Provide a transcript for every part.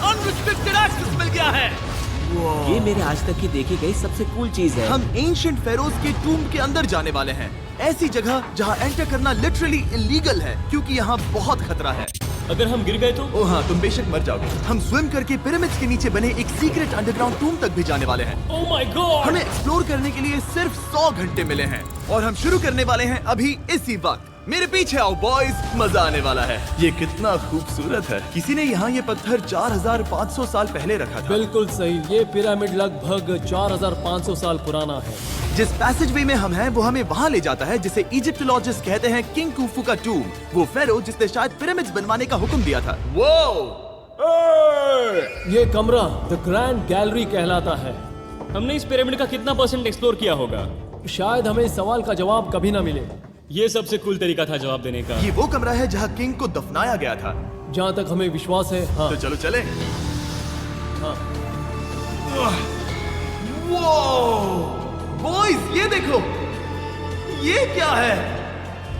Unrestricted access मिल गया है। ये मेरे आज तक की देखी गई सबसे कूल चीज है। हम एंशिएंट फेरोज के टूम के अंदर जाने वाले हैं, ऐसी जगह जहाँ एंटर करना लिटरली इलीगल है क्योंकि यहाँ बहुत खतरा है। अगर हम गिर गए तो? ओ हाँ, तुम बेशक मर जाओगे। हम स्विम करके पिरामिड्स के नीचे बने एक सीक्रेट अंडरग्राउंड टूम तक भी जाने वाले हैं। Oh my God! हमें एक्सप्लोर करने के लिए सिर्फ 100 घंटे मिले हैं और हम शुरू करने वाले हैं अभी इसी वक्त। मेरे पीछे आओ बॉयज, मजा आने वाला है। ये कितना खूबसूरत है। किसी ने यहाँ ये पत्थर 4500 साल पहले रखा था। बिल्कुल सही, ये पिरामिड लगभग 4500 साल पुराना है। जिस पैसेजवे में हम हैं वो हमें वहाँ ले जाता है जिसे इजिप्टोलॉजिस्ट कहते हैं किंग कुफू का टूम, वो फेरो जिसने शायद पिरामिड्स बनवाने का हुक्म दिया था। ये कमरा द ग्रैंड गैलरी कहलाता है। हमने इस पिरामिड का कितना % एक्सप्लोर किया होगा? शायद हमें इस सवाल का जवाब कभी ना मिले। ये सबसे कूल तरीका था जवाब देने का। ये वो कमरा है जहाँ किंग को दफनाया गया था। जहाँ तक हमें विश्वास है। हाँ। तो चलो चले। हाँ। बॉयज ये देखो, ये क्या है?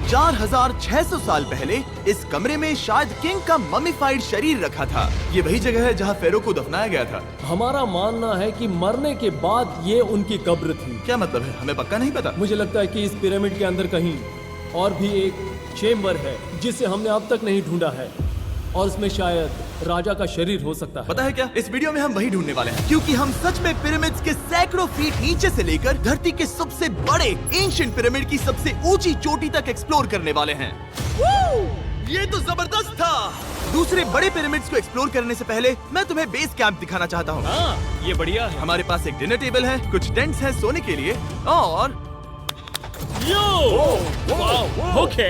4600 साल पहले इस कमरे में शायद किंग का ममीफाइड शरीर रखा था। ये वही जगह है जहाँ फेरो को दफनाया गया था। हमारा मानना है कि मरने के बाद ये उनकी कब्र थी। क्या मतलब है? हमें पक्का नहीं पता। मुझे लगता है कि इस पिरामिड के अंदर कहीं और भी एक चेम्बर है जिसे हमने अब तक नहीं ढूंढा है और उसमें शायद राजा का शरीर हो सकता है। पता है क्या, इस वीडियो में हम वही ढूंढने वाले हैं क्योंकि हम सच में पिरामिड्स के सैकड़ों फीट नीचे से लेकर धरती के सबसे बड़े एंशिएंट पिरामिड की सबसे ऊंची चोटी तक एक्सप्लोर करने वाले हैं। ये तो जबरदस्त था। दूसरे बड़े पिरामिड्स को एक्सप्लोर करने से पहले मैं तुम्हें बेस कैंप दिखाना चाहता हूँ। हाँ, ये बढ़िया है। हमारे पास एक डिनर टेबल है, कुछ टेंट्स हैं सोने के लिए और ओके।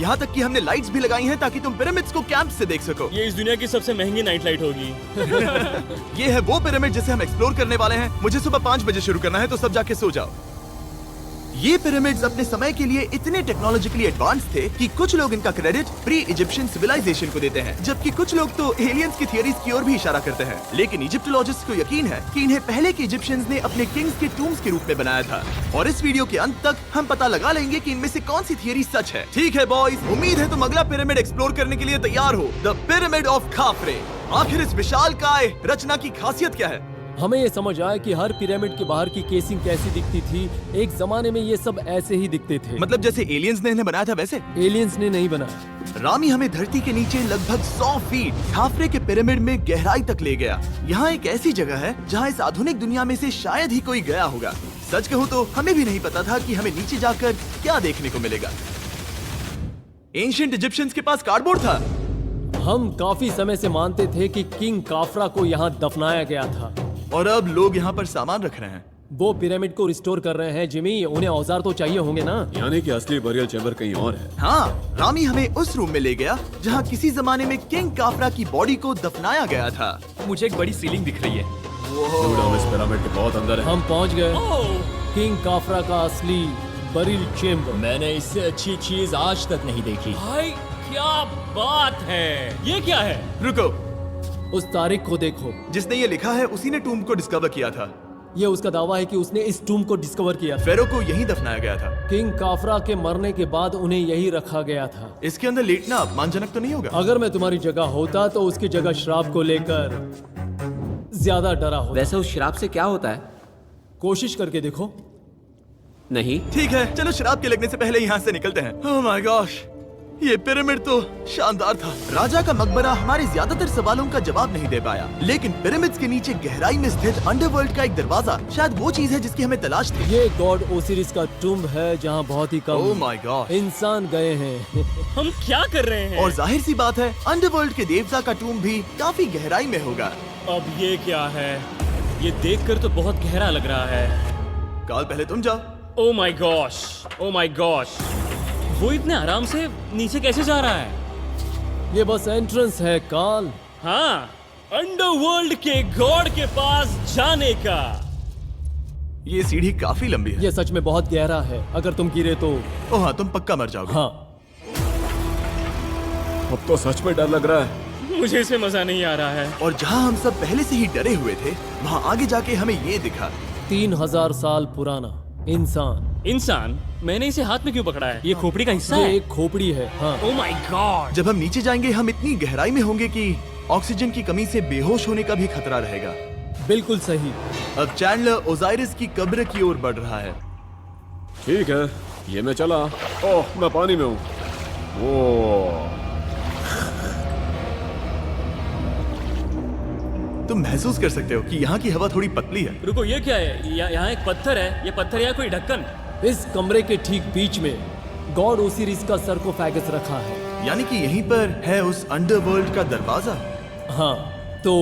यहाँ तक कि हमने लाइट्स भी लगाई हैं ताकि तुम पिरामिड्स को कैंप से देख सको। ये इस दुनिया की सबसे महंगी नाइट लाइट होगी। ये है वो पिरामिड जिसे हम एक्सप्लोर करने वाले हैं। मुझे सुबह 5 बजे शुरू करना है तो सब जाके सो जाओ। ये पिरामिड्स अपने समय के लिए इतने टेक्नोलॉजिकली एडवांस थे कि कुछ लोग इनका क्रेडिट प्री इजिप्शियन सिविलाइजेशन को देते हैं, जबकि कुछ लोग तो एलियंस की थियरीज की ओर भी इशारा करते हैं। लेकिन इजिप्टोलॉजिस्ट को यकीन है कि इन्हें पहले के इजिप्शियंस ने अपने किंग्स के टूम्स के रूप में बनाया था। और इस वीडियो के अंत तक हम पता लगा लेंगे कि इनमें से कौन सी थियरी सच है। ठीक है बॉयज, उम्मीद है तुम अगला पिरामिड एक्सप्लोर करने के लिए तैयार हो, द पिरामिड ऑफ खाफरे। आखिर इस विशालकाय रचना की खासियत क्या है? हमें ये समझ आया कि हर पिरामिड के बाहर की केसिंग कैसी दिखती थी। एक जमाने में ये सब ऐसे ही दिखते थे। मतलब जैसे एलियंस ने इन्हें बनाया था वैसे? एलियंस ने नहीं बनाया। रामी हमें धरती के नीचे लगभग 100 फीट खाफरे के पिरामिड में गहराई तक ले गया। यहाँ एक ऐसी जगह है जहाँ इस आधुनिक दुनिया में से शायद ही कोई गया होगा। सच कहूँ तो हमें भी नहीं पता था कि हमें नीचे जाकर क्या देखने को मिलेगा। एंशिएंट इजिप्शियंस के पास कार्डबोर्ड था। हम काफी समय से मानते थे कि किंग काफरा को यहाँ दफनाया गया था और अब लोग यहाँ पर सामान रख रहे हैं। वो पिरामिड को रिस्टोर कर रहे हैं। जिमी, उन्हें औजार तो चाहिए होंगे ना? यानी कि असली बरियल चैम्बर कहीं और है। हाँ, रामी हमें उस रूम में ले गया जहाँ किसी जमाने में किंग काफरा की बॉडी को दफनाया गया था। मुझे एक बड़ी सीलिंग दिख रही है। हम इस पिरामिड के बहुत अंदर है। हम पहुँच गए किंग काफरा का असली बरियल चेम्बर। मैंने इससे अच्छी चीज आज तक नहीं देखी। भाई क्या बात है! ये क्या है? रुको, उस तारीख को देखो। जिसने ये लिखा है उसी ने टूम को डिस्कवर किया था। ये उसका दावा है कि उसने इस टूम को डिस्कवर किया। फेरो को यहीं दफनाया गया था। किंग काफरा के मरने के बाद उन्हें यही रखा गया था। इसके अंदर लेटना अपमानजनक तो नहीं होगा? अगर मैं तुम्हारी जगह होता तो उसकी जगह श्राप को लेकर ज्यादा डरा होता। वैसे उस शराब से क्या होता है? कोशिश करके देखो। नहीं। ठीक है, चलो शराब के लगने से पहले यहाँ से निकलते हैं। ओह माय गॉश, ये पिरामिड तो शानदार था। राजा का मकबरा हमारे ज्यादातर सवालों का जवाब नहीं दे पाया, लेकिन पिरामिड्स के नीचे गहराई में स्थित अंडरवर्ल्ड का एक दरवाजा शायद वो चीज है जिसकी हमें तलाश थी। ये गॉड ओसिरिस का टूम्ब है जहाँ बहुत ही ओह कम माय गॉड इंसान गए हैं। हम क्या कर रहे हैं? और जाहिर सी बात है अंडरवर्ल्ड के देवता का टूम्ब भी काफी गहराई में होगा। अब ये क्या है? ये देखकर तो बहुत गहरा लग रहा है। काल, पहले तुम जाओ। Oh my gosh, oh my gosh, वो इतने आराम से नीचे कैसे जा रहा है? ये बस एंट्रेंस है काल। हाँ, अंडरवर्ल्ड के गॉड के पास जाने का। ये सीढ़ी काफी लंबी है। ये सच में बहुत गहरा है। अगर तुम गिरे तो ओह हाँ, तुम पक्का मर जाओगे। हाँ। अब तो सच में डर लग रहा है। मुझे इसमें मजा नहीं आ रहा है। और जहाँ हम सब पहले से ही डरे हुए थे, वहाँ आगे जाके हमें ये दिखा। 3000 साल पुराना इंसान। इंसान? मैंने इसे हाथ में क्यों पकड़ा है? ये खोपड़ी का हिस्सा ये है? एक खोपड़ी है। हाँ। Oh my God! जब हम नीचे जाएंगे हम इतनी गहराई में होंगे कि ऑक्सीजन की कमी से बेहोश होने का भी खतरा रहेगा। बिल्कुल सही। अब चैंडलर ओजाइरिस की कब्र की ओर बढ़ रहा है। ठीक है, ये मैं चला। ओह, मैं पानी में हूँ। वो तुम महसूस कर सकते हो कि यहाँ की हवा थोड़ी पतली है। रुको, ये क्या है? यहाँ एक पत्थर है। ये पत्थर या कोई ढक्कन? इस कमरे के ठीक बीच में गॉड ओसिरिस का सरकोफेगस रखा है। यानी कि यहीं पर है उस अंडरवर्ल्ड का दरवाजा। हाँ, तो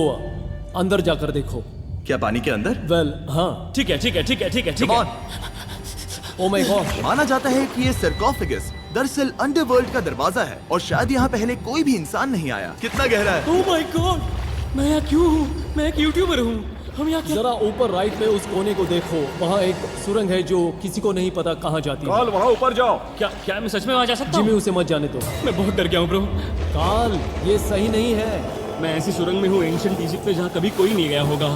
अंदर जाकर देखो। क्या पानी के अंदर? वेल, हाँ। ठीक है, ठीक है, ठीक है, ठीक है, ठीक Come है। on! Oh my God. माना जाता है कि ये सरकोफेगस दरअसल अंडरवर्ल्ड का दरवाजा है और शायद यहाँ पहले कोई भी इंसान नहीं आया। कितना गहरा है? ओह माय गॉड, मैं यहाँ क्यों हूँ? मैं एक यूट्यूबर हूँ। हम यहाँ क्या? जरा ऊपर राइट में उस कोने को देखो, वहाँ एक सुरंग है जो किसी को नहीं पता कहाँ जाती है। काल, वहाँ ऊपर जाओ। क्या मैं सच में वहाँ जा सकता जिमी, हूँ? उसे मत जाने दो। मैं बहुत डर गया हूँ ब्रो। काल, ये सही नहीं है। मैं ऐसी सुरंग में हूँ एंशिएंट इजिप्ट में जहाँ कभी कोई नहीं गया होगा।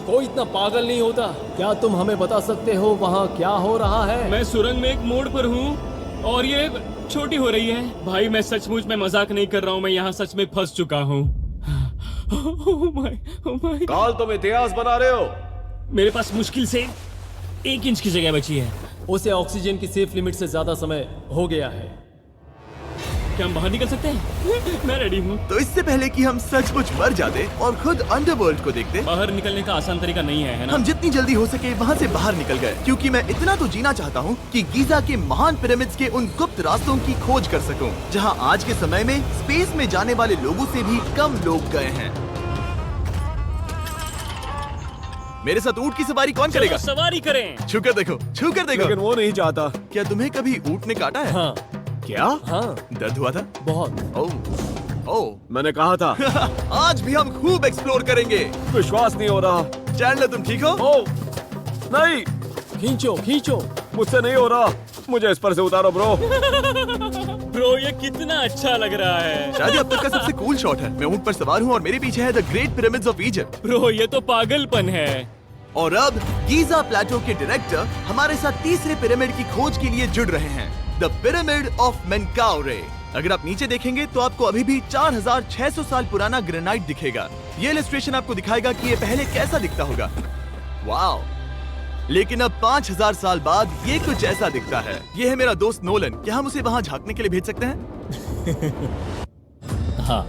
कोई इतना पागल नहीं होता। क्या तुम हमें बता सकते हो वहाँ क्या हो रहा है? मैं सुरंग में एक मोड़ पर हूँ और ये छोटी हो रही है। भाई मैं सचमुच में मजाक नहीं कर रहा हूँ, मैं यहाँ सच में फंस चुका हूँ। Oh my. काल, तुम इतिहास बना रहे हो। मेरे पास मुश्किल से 1 इंच की जगह बची है। उसे ऑक्सीजन की सेफ लिमिट से ज्यादा समय हो गया है। क्या हम बाहर निकल सकते हैं? मैं रेडी हूँ। तो इससे पहले कि हम सचमुच मर जाते और खुद अंडरवर्ल्ड को देखते, बाहर निकलने का आसान तरीका नहीं है ना? हम जितनी जल्दी हो सके वहाँ से बाहर निकल गए, क्योंकि मैं इतना तो जीना चाहता हूँ कि गीजा के महान पिरामिड्स के उन गुप्त रास्तों की खोज कर सकूं, जहाँ आज के समय में स्पेस में जाने वाले लोगों से भी कम लोग गए हैं। मेरे साथ ऊंट की सवारी कौन चलो करेगा? सवारी करें। छूकर देखो, छूकर देखो। लेकिन वो नहीं चाहता। क्या तुम्हें कभी ऊंट ने काटा है? हाँ क्या? हाँ, दर्द हुआ था? बहुत। ओह मैंने कहा था। आज भी हम खूब एक्सप्लोर करेंगे। विश्वास नहीं हो रहा। चैंडलर, तुम ठीक हो? ओह, नहीं, खींचो खींचो। मुझसे नहीं हो रहा। मुझे इस पर से उतारो ब्रो। ब्रो ये कितना अच्छा लग रहा है। शायद ये अब तक का सबसे कूल शॉट है। मैं ऊंट पर सवार हूँ और मेरे पीछे है the great pyramids of Egypt. Bro ये तो पागलपन है। और अब गीजा प्लेटो के डायरेक्टर हमारे साथ तीसरे पिरामिड की खोज के लिए जुड़ रहे हैं, द पिरामिड ऑफ मेनकाउरे। अगर आप नीचे देखेंगे तो आपको अभी भी 4600 साल पुराना ग्रेनाइट दिखेगा। ये इलस्ट्रेशन आपको दिखाएगा कि ये पहले कैसा दिखता होगा। वाओ! लेकिन अब 5000 साल बाद ये कुछ ऐसा दिखता है। ये है मेरा दोस्त नोलन। क्या हम उसे वहाँ झांकने के लिए भेज सकते हैं? हाँ।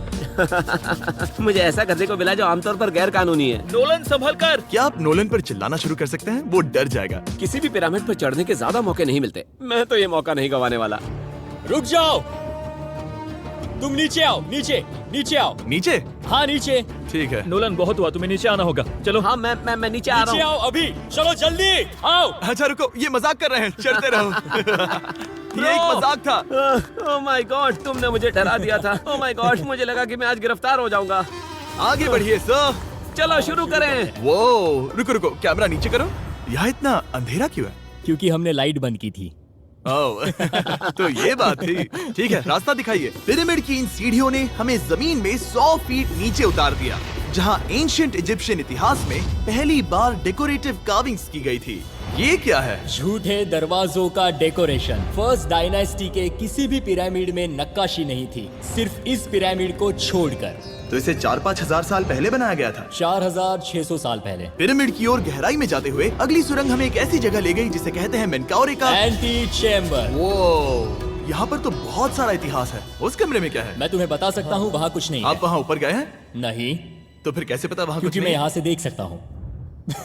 मुझे ऐसा करने को मिला जो आमतौर पर गैर कानूनी है। नोलन संभल कर। क्या आप नोलन पर चिल्लाना शुरू कर सकते हैं? वो डर जाएगा। किसी भी पिरामिड पर चढ़ने के ज्यादा मौके नहीं मिलते। मैं तो ये मौका नहीं गंवाने वाला। रुक जाओ, तुम नीचे आओ। नीचे नीचे आओ। नीचे? हाँ नीचे। ठीक है। नोलन बहुत हुआ, तुम्हें नीचे आना होगा। चलो। हाँ, मैं नीचे आ नीचे रहा हूँ। आओ अभी। चलो जल्दी आओ। अच्छा रुको, ये मजाक कर रहे हैं। चढ़ते रहो। ये एक मजाक था। ओह माय गॉड, तुमने मुझे डरा दिया था। ओह माय गॉड, मुझे लगा कि मैं आज गिरफ्तार हो जाऊंगा। आगे बढ़िए सर। चलो शुरू करें। वो रुको रुको, कैमरा नीचे करो। यहाँ इतना अंधेरा क्यों है? क्योंकि हमने लाइट बंद की थी। ओह, तो ये बात थी। ठीक है, रास्ता दिखाइए। पिरामिड की इन सीढ़ियों ने हमें जमीन में 100 फीट नीचे उतार दिया, जहाँ एंशिएंट इजिप्शियन इतिहास में पहली बार डेकोरेटिव कार्विंग्स की गई थी। ये क्या है? झूठे दरवाजों का डेकोरेशन। फर्स्ट डायनेस्टी के किसी भी पिरामिड में नक्काशी नहीं थी, सिर्फ इस पिरामिड को छोड़कर। तो इसे 4-5 हजार साल पहले बनाया गया था। 4600 साल पहले। पिरामिड की ओर गहराई में जाते हुए अगली सुरंग हमें एक ऐसी जगह ले गई जिसे कहते हैं मेनकाउरे का एंटी चेम्बर। वो यहाँ पर तो बहुत सारा इतिहास है। उस कमरे में क्या है? मैं तुम्हें बता सकता हूँ, वहाँ कुछ नहीं आप है। वहाँ ऊपर गए हैं? नहीं, तो फिर कैसे पता वहाँ कुछ क्योंकि मैं नहीं? यहाँ से देख सकता हूँ।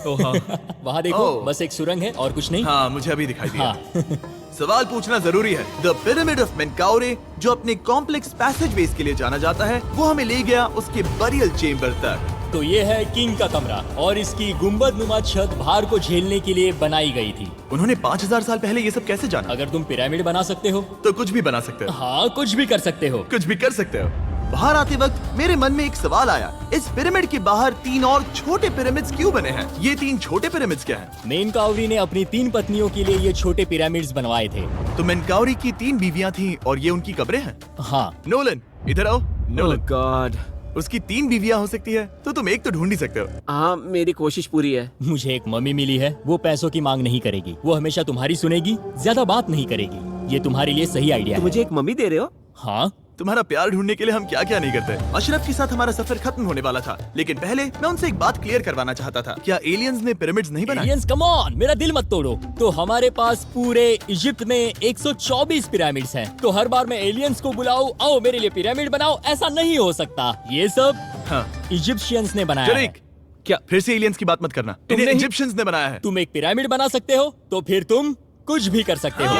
वहाँ देखो, ओह। बस एक सुरंग है और कुछ नहीं। हाँ, मुझे अभी दिखाई दिया। हाँ। सवाल पूछना जरूरी है। द पिरामिड ऑफ मेनकाउरे, जो अपने कॉम्प्लेक्स पैसेजवेज के लिए जाना जाता है, वो हमें ले गया उसके बरियल चेम्बर तक। तो ये है किंग का कमरा और इसकी गुंबद नुमा छत भार को झेलने के लिए बनाई गई थी। उन्होंने 5000 साल पहले ये सब कैसे जाना? अगर तुम पिरामिड बना सकते हो तो कुछ भी बना सकते हो। हाँ, कुछ भी कर सकते हो। कुछ भी कर सकते हो। बाहर आते वक्त मेरे मन में एक सवाल आया, इस पिरामिड के बाहर 3 और छोटे पिरामिड्स क्यों बने हैं? ये 3 छोटे पिरामिड्स क्या हैं? मेनकाउरी ने अपनी 3 पत्नियों के लिए ये छोटे पिरामिड्स बनवाए थे। तो मेनकाउरी की 3 बीवियां थीं और ये उनकी कब्रें हैं। हाँ। नोलन, इधर आओ। Nolan, God. उसकी 3 बीवियां हो सकती है, तो तुम एक तो ढूंढ ही सकते हो। हाँ, मेरी कोशिश पूरी है। मुझे एक मम्मी मिली है, वो पैसों की मांग नहीं करेगी, वो हमेशा तुम्हारी सुनेगी, ज्यादा बात नहीं करेगी। ये तुम्हारे लिए सही आइडिया तो है। मुझे एक मम्मी दे रहे हो? हाँ, तुम्हारा प्यार ढूंढने के लिए हम क्या क्या नहीं करते। अशरफ के साथ हमारा सफर खत्म होने वाला था, लेकिन पहले मैं उनसे एक बात क्लियर करवाना चाहता था। क्या एलियंस ने पिरामिड्स नहीं बनाए? एलियंस कम ऑन, मेरा दिल मत तोड़ो। तो हमारे पास पूरे इजिप्ट में 124 पिरामिड्स हैं। तो हर बार मैं एलियंस को बुलाऊं, आओ मेरे लिए पिरामिड बनाओ, ऐसा नहीं हो सकता। ये सब हाँ। इजिप्शियंस ने बनाया है। जरीक, क्या फिर से एलियंस की बात मत करना। इन्हें नहीं- इजिप्शियंस ने बनाया है। तुम एक पिरामिड बना सकते हो तो फिर तुम कुछ भी कर सकते हो।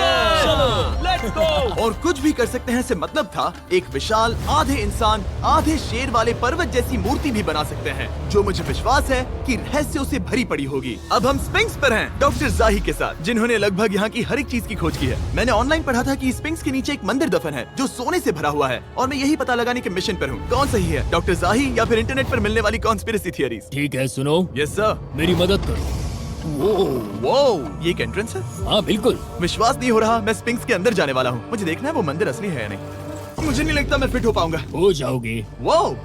Let's go. और कुछ भी कर सकते हैं से मतलब था एक विशाल आधे इंसान आधे शेर वाले पर्वत जैसी मूर्ति भी बना सकते हैं, जो मुझे विश्वास है कि रहस्यों से भरी पड़ी होगी। अब हम स्पिंक्स पर हैं, डॉक्टर जाही के साथ, जिन्होंने लगभग यहाँ की हर एक चीज की खोज की है। मैंने ऑनलाइन पढ़ा था कि स्पिंक्स के नीचे एक मंदिर दफन है जो सोने से भरा हुआ है, और मैं यही पता लगाने के मिशन पर हूँ। कौन सही है, डॉक्टर जाही या फिर इंटरनेट पर मिलने वाली कॉन्स्पिरेसी थियरीज? ठीक है, सुनो, यस सर। मेरी मदद करो। वो ये एक एंट्रेंस है? हाँ बिल्कुल। विश्वास नहीं हो रहा, मैं स्पिंक्स के अंदर जाने वाला हूँ। मुझे देखना है वो मंदिर असली है या नहीं। मुझे नहीं लगता मैं फिट हो पाऊंगा। हो जाओगे। वो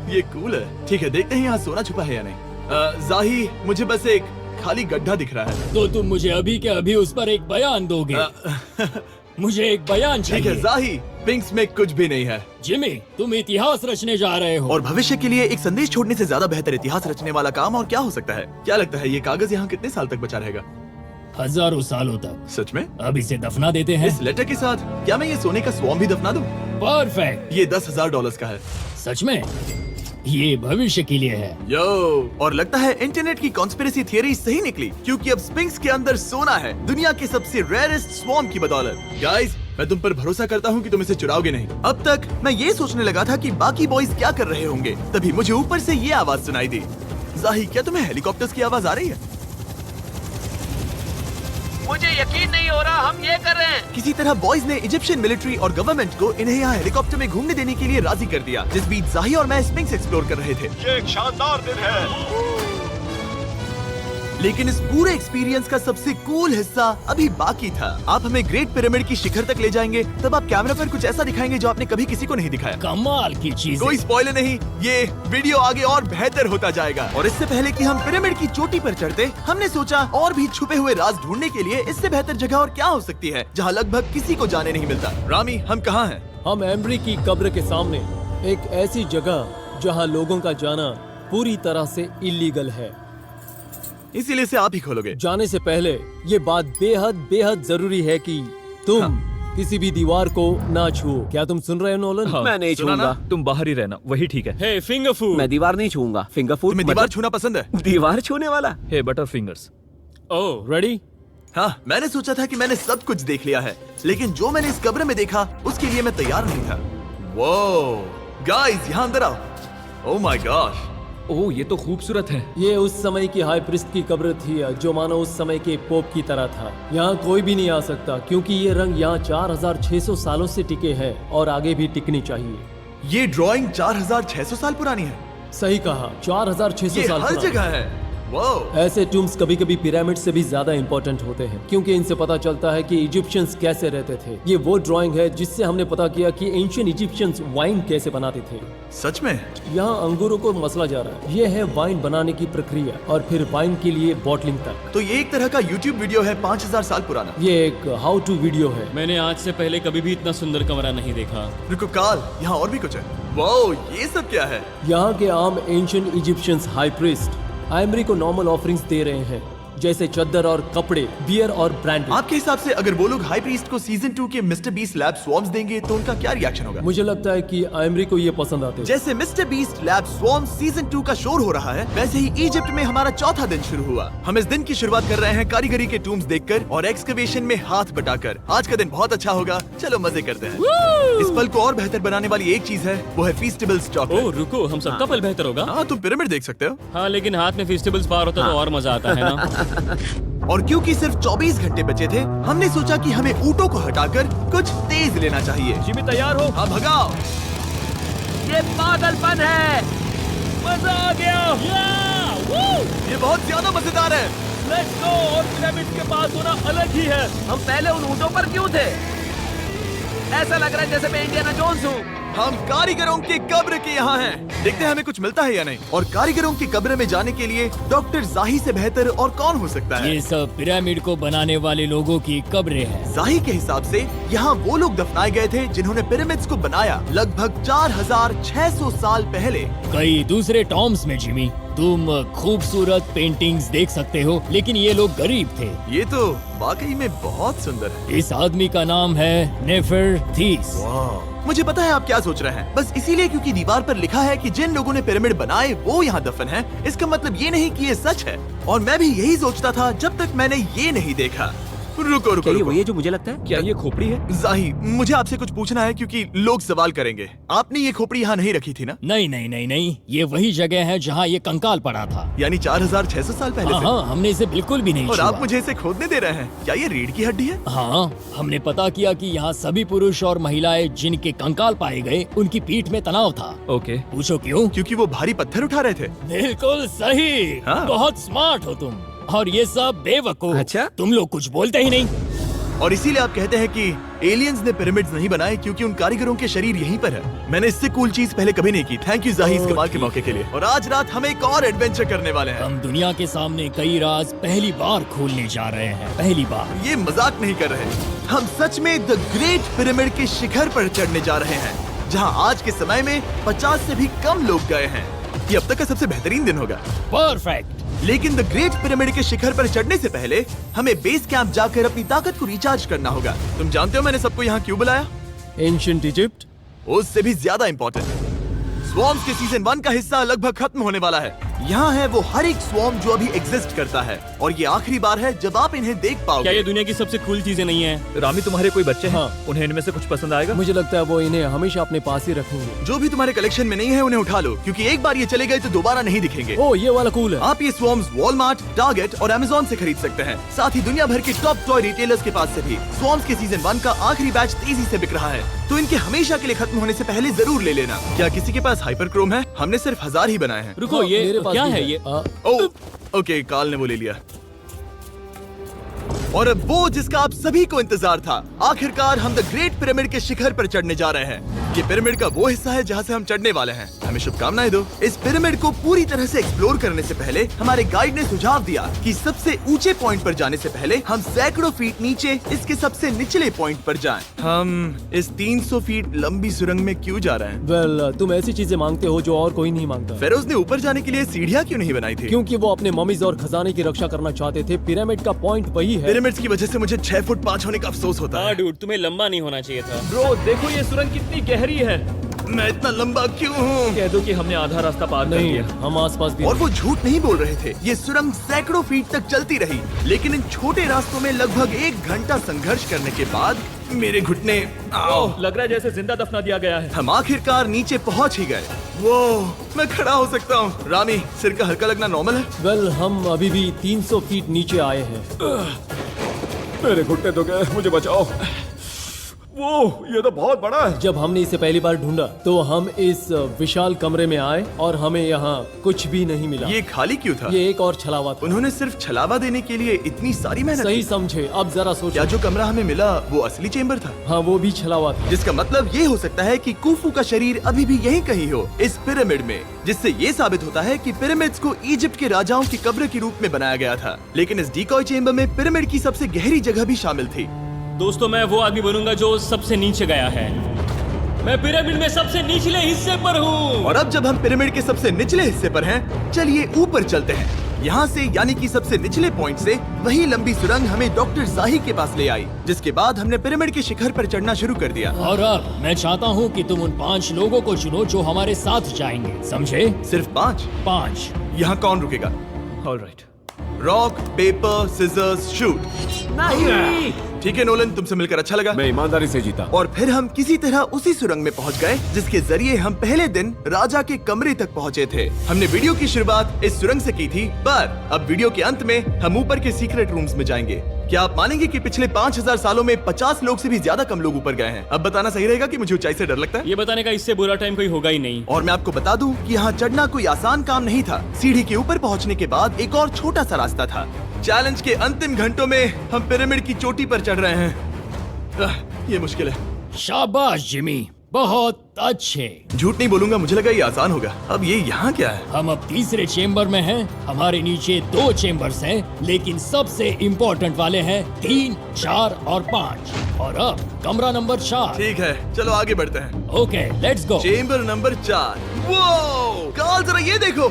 ये कूल है। ठीक है, देखते हैं यहाँ सोना छुपा है या नहीं। जाही, मुझे बस एक खाली गड्ढा दिख रहा है। तो तुम मुझे अभी के अभी उस पर एक बयान दोगे? मुझे एक बयान ठीक है चाहिए। जाही, स्पिंक्स में कुछ भी नहीं है। जिमी, तुम इतिहास रचने जा रहे हो। और भविष्य के लिए एक संदेश छोड़ने से ज्यादा बेहतर इतिहास रचने वाला काम और क्या हो सकता है? क्या लगता है ये कागज यहाँ कितने साल तक बचा रहेगा? हजारों सालों तक। सच में? अब इसे दफना देते हैं। इस लेटर के साथ क्या मैं ये सोने का स्वॉर्म भी दफना दूं? परफेक्ट। ये $10,000 का है। सच में? ये भविष्य के लिए है। यो, और लगता है इंटरनेट की कॉन्स्पिरेसी थियरी सही निकली, क्योंकि अब स्पिंक्स के अंदर सोना है, दुनिया के सबसे रेयरेस्ट स्वॉर्म की बदौलत। गाइस, मैं तुम पर भरोसा करता हूँ कि तुम इसे चुराओगे नहीं। अब तक मैं ये सोचने लगा था कि बाकी बॉयज क्या कर रहे होंगे, तभी मुझे ऊपर से ये आवाज सुनाई दी। जाही, क्या तुम्हें हेलीकॉप्टर्स की आवाज आ रही है? मुझे यकीन नहीं हो रहा हम ये कर रहे हैं। किसी तरह बॉयज ने इजिप्शियन मिलिट्री और गवर्नमेंट को इन्हें यहाँ हेलीकॉप्टर में घूमने देने के लिए राजी कर दिया, जिस बीच जाही और मैं स्पिंक्स एक्सप्लोर कर रहे थे। ये एक शानदार दिन है। लेकिन इस पूरे एक्सपीरियंस का सबसे कूल हिस्सा अभी बाकी था। आप हमें ग्रेट पिरामिड की शिखर तक ले जाएंगे, तब आप कैमरा पर कुछ ऐसा दिखाएंगे जो आपने कभी किसी को नहीं दिखाया। कमाल की चीज। कोई स्पॉइलर नहीं, ये वीडियो आगे और बेहतर होता जाएगा। और इससे पहले कि हम पिरामिड की चोटी पर चढ़ते, हमने सोचा और भी छुपे हुए राज ढूंढने के लिए इससे बेहतर जगह और क्या हो सकती है, जहाँ लगभग किसी को जाने नहीं मिलता। रामी, हम कहाँ हैं? हम एम्ब्री की कब्र के सामने, एक ऐसी जगह जहां लोगों का जाना पूरी तरह से इलीगल है। इसीलिए इसे आप ही खोलोगे। जाने से पहले ये बात बेहद बेहद जरूरी है कि तुम किसी भी दीवार को ना छुओ। क्या तुम सुन रहे हो नोलन? मैं नहीं सुना छूंगा। ना? तुम बाहर ही रहना, वही ठीक है। हे फिंगर फूड। मैं दीवार नहीं छूंगा। फिंगर फूड तुम्हें दीवार छूना पसंद है? दीवार छूने वाला। हे बटर फिंगर्स। ओह, रेडी? हाँ, मैंने सोचा था कि मैंने सब कुछ देख लिया है, लेकिन जो मैंने इस कब्र में देखा उसके लिए मैं तैयार नहीं था। वो गाइस, यहाँ अंदर आओ। ओह माय गॉश, ओह, ये तो खूबसूरत है। ये उस समय की हाई प्रिस्ट की कब्र थी, जो मानो उस समय के पोप की तरह था। यहाँ कोई भी नहीं आ सकता, क्योंकि ये रंग यहाँ 4600 सालों से टिके हैं और आगे भी टिकनी चाहिए। ये ड्राइंग 4600 साल पुरानी है। सही कहा, 4600 ये साल हर पुरानी। जगह है। वो ऐसे टूम्स कभी कभी पिरामिड से भी ज्यादा इंपॉर्टेंट होते हैं, क्योंकि इनसे पता चलता है कि इजिप्शियंस कैसे रहते थे। ये वो ड्राइंग है जिससे हमने पता किया कि एंशियंट इजिप्शियंस वाइन कैसे बनाते थे। सच में? यहाँ अंगूरों को मसला जा रहा है। ये है वाइन बनाने की प्रक्रिया और फिर वाइन के लिए बॉटलिंग तक। तो ये एक तरह का YouTube वीडियो है 5000 साल पुराना। ये एक हाउ टू वीडियो है। मैंने आज से पहले कभी भी इतना सुंदर कमरा नहीं देखा। रुको काल, यहाँ और भी कुछ है। वो ये सब क्या है? यहाँ के आम एंशियंट इजिप्शियंस हाई प्रीस्ट आइमरी को नॉर्मल ऑफरिंग्स दे रहे हैं, जैसे चद्दर और कपड़े, बियर और ब्रांड। आपके हिसाब से अगर वो लोग हाई प्रीस्ट को सीजन 2 के मिस्टर बीस्ट लैब स्वॉर्म्स देंगे तो उनका क्या रिएक्शन होगा? मुझे लगता है कि आइमरी को ये पसंद आते हैं। जैसे मिस्टर बीस्ट लैब स्वॉर्म्स सीजन 2 का शोर हो रहा है, वैसे ही इजिप्ट में हमारा चौथा दिन शुरू हुआ। हम इस दिन की शुरुआत कर रहे हैं कारीगरी के टूम्स देखकर और एक्सकवेशन में हाथ बटाकर। आज का दिन बहुत अच्छा होगा, चलो मजे करते हैं। इस पल को और बेहतर बनाने वाली एक चीज है, वो है फीस्टेबल स्टॉक। ओह रुको, हम सबका पल बेहतर होगा। हाँ, तुम पिरामिड देख सकते हो। हाँ, लेकिन हाथ में फेस्टिवल्स बार होता तो और मजा आता है ना। और क्योंकि सिर्फ 24 घंटे बचे थे, हमने सोचा कि हमें ऊँटों को हटाकर कुछ तेज लेना चाहिए। जिमी तैयार हो? हाँ, भगाओ। ये पागलपन है। मजा आ गया। ये बहुत ज्यादा मजेदार है। Let's go. और पिरामिड के पास होना अलग ही है। हम पहले उन ऊँटों पर क्यों थे? ऐसा लग रहा है जैसे मैं इंडियाना जोन्स हूँ। हम कारीगरों की कब्र के यहाँ हैं। देखते हैं हमें कुछ मिलता है या नहीं। और कारीगरों की कब्र में जाने के लिए डॉक्टर जाही से बेहतर और कौन हो सकता है। ये सब पिरामिड को बनाने वाले लोगों की कब्रें हैं। जाही के हिसाब से यहाँ वो लोग दफनाए गए थे जिन्होंने पिरामिड्स को बनाया लगभग 4600 साल पहले। कई दूसरे टॉम्स में जिमी, तुम खूबसूरत पेंटिंग्स देख सकते हो, लेकिन ये लोग गरीब थे। ये तो वाकई में बहुत सुंदर है। इस आदमी का नाम है नेफरथीस। मुझे पता है आप क्या सोच रहे हैं, बस इसीलिए क्योंकि दीवार पर लिखा है कि जिन लोगों ने पिरामिड बनाए वो यहाँ दफन है, इसका मतलब ये नहीं कि ये सच है। और मैं भी यही सोचता था जब तक मैंने ये नहीं देखा। रुको रुको क्या ये रुको। वही है जो मुझे लगता है? क्या ये खोपड़ी है? जाही, मुझे आपसे कुछ पूछना है क्योंकि लोग सवाल करेंगे। आपने ये खोपड़ी यहाँ नहीं रखी थी ना? नहीं नहीं नहीं नहीं, ये वही जगह है जहाँ ये कंकाल पड़ा था। यानी 4600 साल पहले से? हाँ, हमने इसे बिल्कुल भी नहीं और छुआ। आप मुझे इसे खोदने दे रहे हैं? क्या ये रीढ़ की हड्डी है? हाँ, हमने पता किया कि यहाँ सभी पुरुष और महिलाएं जिनके कंकाल पाए गए उनकी पीठ में तनाव था। ओके। पूछो क्यों? क्योंकि वो भारी पत्थर उठा रहे थे। बिल्कुल सही। हाँ। बहुत स्मार्ट हो तुम। और ये सब बेवकूफ। अच्छा? तुम लोग कुछ बोलते ही नहीं। और इसीलिए आप कहते हैं कि एलियंस ने पिरामिड्स नहीं बनाए क्योंकि उन कारीगरों के शरीर यहीं पर है। मैंने इससे कूल चीज पहले कभी नहीं की। थैंक यू जाही इस कमाल के मौके के लिए। और आज रात हम एक और एडवेंचर करने वाले हैं। हम दुनिया के सामने कई राज पहली बार खोलने जा रहे हैं। पहली बार। ये मजाक नहीं कर रहे। हम सच में द ग्रेट पिरामिड के शिखर पर चढ़ने जा रहे हैं, जहां आज के समय में 50 से भी कम लोग गए हैं। ये अब तक का सबसे बेहतरीन दिन होगा। परफेक्ट। लेकिन द ग्रेट पिरामिड के शिखर पर चढ़ने से पहले हमें बेस कैंप जाकर अपनी ताकत को रिचार्ज करना होगा। तुम जानते हो मैंने सबको यहाँ क्यों बुलाया? Ancient Egypt. उससे भी ज्यादा इंपॉर्टेंट, स्वॉर्म्स के सीजन 1 का हिस्सा लगभग खत्म होने वाला है। यहाँ है वो हर एक स्वॉर्म जो अभी एग्जिस्ट करता है, और ये आखिरी बार है जब आप इन्हें देख क्या पाओगे। ये दुनिया की सबसे कूल चीजें नहीं है? रामी, तुम्हारे कोई बच्चे हैं? हाँ। उन्हें इनमें से कुछ पसंद आएगा? मुझे लगता है वो इन्हें हमेशा अपने पास ही रखेंगे। जो भी तुम्हारे कलेक्शन में नहीं है उन्हें उठा लो, क्योंकि एक बार ये चले गए तो दोबारा नहीं दिखेंगे। ओ, ये वाला कूल है। आप ये स्वॉर्म्स वॉलमार्ट, टारगेट और अमेज़न से खरीद सकते हैं। साथ ही दुनिया भर के टॉप टॉय रिटेलर्स के पास से भी। स्वॉर्म्स के सीजन 1 का आखिरी बैच तेजी से बिक रहा है, तो इनके हमेशा के लिए खत्म होने से पहले जरूर ले लेना। क्या किसी के पास हाइपर क्रोम है? हमने सिर्फ 1000 ही बनाए हैं। रुको, हाँ, ये मेरे पास क्या भी है ये? ओ, ओके, काल ने वो ले लिया। और अब वो जिसका आप सभी को इंतजार था, आखिरकार हम द ग्रेट पिरामिड के शिखर पर चढ़ने जा रहे हैं। ये पिरामिड का वो हिस्सा है जहाँ से हम चढ़ने वाले हैं। हमें शुभकामनाएं दो। इस पिरामिड को पूरी तरह से एक्सप्लोर करने से पहले हमारे गाइड ने सुझाव दिया कि सबसे ऊंचे पॉइंट पर जाने से पहले हम सैकड़ों फीट नीचे इसके सबसे निचले पॉइंट पर जाएं। हम इस 300 फीट लंबी सुरंग में क्यों जा रहे हैं? वेल, तुम ऐसी चीजें मांगते हो जो और कोई नहीं मांगता। फेरोज ने ऊपर जाने के लिए सीढ़ियाँ क्यों नहीं बनाई थी? क्योंकि वो अपने ममीज और खजाने की रक्षा करना चाहते थे। पिरामिड का पॉइंट वही है। पिरामिड्स की वजह से मुझे 6 फुट 5 होने का अफसोस होता है। हाँ डूड, तुम्हें लंबा नहीं होना चाहिए था। ब्रो, देखो ये सुरंग कितनी गहरी है। मैं इतना लंबा क्यों हूँ? कह दो कि हमने आधा रास्ता पार कर नहीं, लिया। हम आसपास भी। और वो झूठ नहीं बोल रहे थे। ये सुरंग सैकड़ों फीट तक चलती रही, लेकिन इन छोटे रास्तों में लगभग 1 घंटा संघर्ष करने के बाद मेरे घुटने ओह, लग रहा है जैसे जिंदा दफना दिया गया है। हम आखिरकार नीचे पहुंच ही गए। वो मैं खड़ा हो सकता हूँ। रामी, सिर का हल्का लगना नॉर्मल है? वेल, हम अभी भी 300 फीट नीचे आए हैं। मेरे घुटने तो गए, मुझे बचाओ। वो ये तो बहुत बड़ा है। जब हमने इसे पहली बार ढूंढा तो हम इस विशाल कमरे में आए और हमें यहाँ कुछ भी नहीं मिला। ये खाली क्यों था? ये एक और छलावा था। उन्होंने सिर्फ छलावा देने के लिए इतनी सारी मेहनत सही की? समझे। अब जरा क्या सोचो। जो कमरा हमें मिला वो असली चेम्बर था? हाँ, वो भी छलावा था। जिसका मतलब ये हो सकता है कि कुफू का शरीर अभी भी यहीं कहीं हो, इस पिरामिड में, जिससे ये साबित होता है कि पिरामिड्स को इजिप्ट के राजाओं की कब्र के रूप में बनाया गया था। लेकिन इस डिकॉय चेम्बर में पिरामिड की सबसे गहरी जगह भी शामिल थी। दोस्तों, मैं वो आदमी बनूंगा जो सबसे नीचे गया है। मैं पिरामिड में सबसे निचले हिस्से पर हूँ। और अब जब हम पिरामिड के सबसे निचले हिस्से पर हैं, चलिए ऊपर चलते हैं। यहाँ से यानी कि सबसे निचले पॉइंट से वही लंबी सुरंग हमें डॉक्टर जाही के पास ले आई, जिसके बाद हमने पिरामिड के शिखर पर चढ़ना शुरू कर दिया। और अब मैं चाहता हूँ कि तुम उन 5 लोगों को चुनो जो हमारे साथ जाएंगे, समझे? सिर्फ 5? 5। यहाँ कौन रुकेगा? Alright. Rock, paper, scissors, shoot. नहीं। ठीक है नोलन, तुमसे मिलकर अच्छा लगा। मैं ईमानदारी से जीता। और फिर हम किसी तरह उसी सुरंग में पहुंच गए जिसके जरिए हम पहले दिन राजा के कमरे तक पहुंचे थे। हमने वीडियो की शुरुआत इस सुरंग से की थी, पर अब वीडियो के अंत में हम ऊपर के सीक्रेट रूम्स में जाएंगे। क्या आप मानेंगे कि पिछले 5000 सालों में 50 लोग से भी ज्यादा कम लोग ऊपर गए हैं? अब बताना सही रहेगा कि मुझे ऊंचाई से डर लगता है। ये बताने का इससे बुरा टाइम कोई होगा ही नहीं। और मैं आपको बता दूं कि यहाँ चढ़ना कोई आसान काम नहीं था। सीढ़ी के ऊपर पहुँचने के बाद एक और छोटा सा रास्ता था। चैलेंज के अंतिम घंटों में हम पिरामिड की चोटी पर चढ़ रहे हैं। ये मुश्किल है। शाबाश जिमी, बहुत अच्छे। झूठ नहीं बोलूंगा, मुझे लगा ये आसान होगा। अब ये यहाँ क्या है? हम अब तीसरे चेम्बर में हैं। हमारे नीचे 2 चेम्बर्स हैं, लेकिन सबसे इम्पोर्टेंट वाले हैं 3, 4 और 5। और अब कमरा नंबर 4। ठीक है, चलो आगे बढ़ते हैं। Okay, let's go. Chamber number 4। वो कार्ल, जरा ये देखो।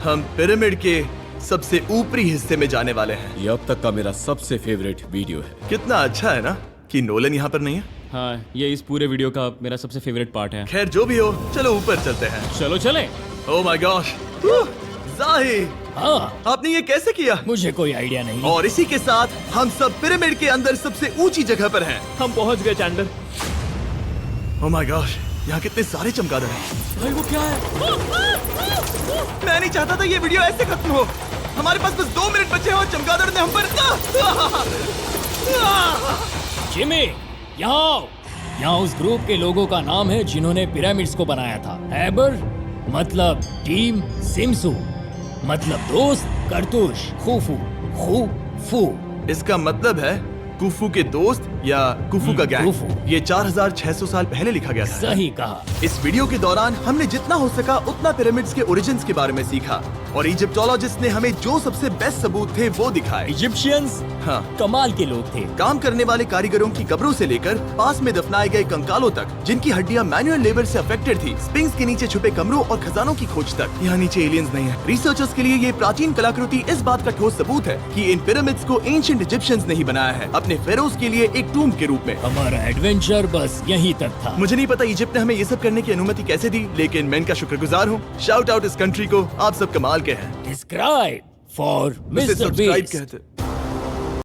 हम पिरामिड के सबसे ऊपरी हिस्से में जाने वाले हैं। ये अब तक का मेरा सबसे फेवरेट वीडियो है। कितना अच्छा है ना कि नोलन यहाँ पर नहीं है। हाँ, ये इस पूरे वीडियो का मेरा सबसे फेवरेट पार्ट है। खैर जो भी हो, चलो ऊपर चलते हैं। चलो चले। ओह माय गॉश, जाहिर, हाँ, आपने ये कैसे किया? मुझे कोई आइडिया नहीं। और इसी के साथ हम सब पिरामिड के अंदर सबसे ऊंची जगह पर हैं। हम पहुंच गए चैंडलर। ओह माय गॉश, यहाँ कितने सारे चमगादड़ हैं। भाई वो क्या है? मैं नहीं चाहता था ये वीडियो ऐसे खत्म हो। हमारे पास बस 2 मिनट बचे हैं और चमगादड़ ने हम पर जिमी, यहाँ उस ग्रुप के लोगों का नाम है जिन्होंने पिरामिड्स को बनाया था। एबर मतलब टीम, सिमसू मतलब दोस्त, करतूश, खूफू, खूफू। इसका मतलब है कुफू के दोस्त या कुफू का गैंग। कुफू। ये 4600 साल पहले लिखा गया था। सही कहा। इस वीडियो के दौरान हमने जितना हो सका उतना पिरामिड्स के ओरिजिन्स के बारे में सीखा और इजिप्टोलॉजिस्ट ने हमें जो सबसे बेस्ट सबूत थे वो दिखाए। इजिप्शियंस हाँ, कमाल के लोग थे। काम करने वाले कारीगरों की कब्रों से लेकर पास में दफनाए गए कंकालों तक, जिनकी हड्डियां मैनुअल लेबर से अफेक्टेड थी, स्पिंक्स के नीचे छुपे कमरों और खजानों की खोज तक। यहाँ नीचे एलियंस नहीं है। रिसर्चर्स के लिए ये प्राचीन कलाकृति इस बात का ठोस सबूत है कि इन पिरामिड्स को एंशिएंट इजिप्शियंस ने ही बनाया है, अपने फेरोज के लिए एक टूम के रूप में। हमारा एडवेंचर बस यहीं तक था। मुझे नहीं पता इजिप्ट ने हमें ये सब करने की अनुमति कैसे दी, लेकिन मैं इनका शुक्रगुजार हूँ। शाउट आउट इस कंट्री को, आप सब कमाल के हैं। डिस्क्राइब फॉर उसे मिस्टर सब्सक्राइब बीस्ट। कहते